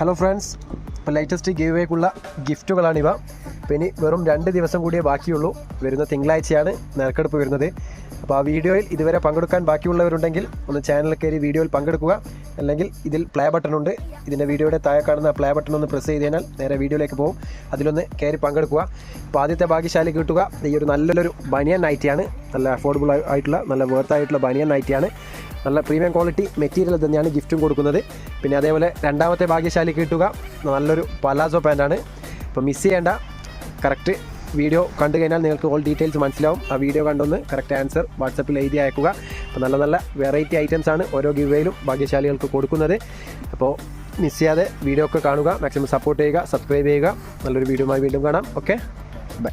Hello friends, ഇപ്പോൾ latest give വേക്കുള്ള ഗിഫ്റ്റുകളാണിവ. അപ്പോൾ ഇനി വെറും 2 ദിവസം കൂടിയേ ബാക്കിയുള്ളൂ. വരുന്ന തിങ്കളാഴ്ചയാണ് നറുക്കെടുപ്പ് വരുന്നത്. അപ്പോൾ ആ വീഡിയോയിൽ ഇതുവരെ പങ്കെടുക്കാൻ ബാക്കിയുള്ളവരുണ്ടെങ്കിൽ ഒന്ന് ചാനലിൽ കയറി വീഡിയോയിൽ പങ്കെടുക്കുക. അല്ലെങ്കിൽ ഇതിൽ പ്ലേ ബട്ടൺ ഉണ്ട്, ഇതിൻ്റെ വീഡിയോയുടെ താഴെ കാണുന്ന പ്ലേ ബട്ടൺ ഒന്ന് പ്രസ് ചെയ്ത് കഴിഞ്ഞാൽ നേരെ വീഡിയോയിലേക്ക് പോകും. അതിലൊന്ന് കയറി പങ്കെടുക്കുക. അപ്പോൾ ആദ്യത്തെ ഭാഗ്യശാലി കിട്ടുക ഈ ഒരു നല്ലൊരു ബനിയൻ നൈറ്റിയാണ്. നല്ല അഫോർഡബിൾ ആയിട്ടുള്ള നല്ല വേർത്തായിട്ടുള്ള ബനിയൻ നൈറ്റിയാണ്. നല്ല പ്രീമിയം ക്വാളിറ്റി മെറ്റീരിയൽ തന്നെയാണ് ഗിഫ്റ്റും കൊടുക്കുന്നത്. പിന്നെ അതേപോലെ രണ്ടാമത്തെ ഭാഗ്യശാലി കിട്ടുക നല്ലൊരു പലാസോ പാൻറ്റാണ്. അപ്പോൾ മിസ് ചെയ്യേണ്ട, കറക്റ്റ് വീഡിയോ കണ്ടു കഴിഞ്ഞാൽ നിങ്ങൾക്ക് ഓൾ ഡീറ്റെയിൽസ് മനസ്സിലാവും. ആ വീഡിയോ കണ്ടൊന്ന് കറക്റ്റ് ആൻസർ വാട്സപ്പിൽ എഴുതി അയക്കുക. അപ്പോൾ നല്ല നല്ല വെറൈറ്റി ഐറ്റംസാണ് ഓരോ ഗിവേയിലും ഭാഗ്യശാലികൾക്ക് കൊടുക്കുന്നത്. അപ്പോൾ മിസ് ചെയ്യാതെ വീഡിയോ ഒക്കെ കാണുക, മാക്സിമം സപ്പോർട്ട് ചെയ്യുക, സബ്സ്ക്രൈബ് ചെയ്യുക. നല്ലൊരു വീഡിയോയുമായി വീണ്ടും കാണാം. Okay, by.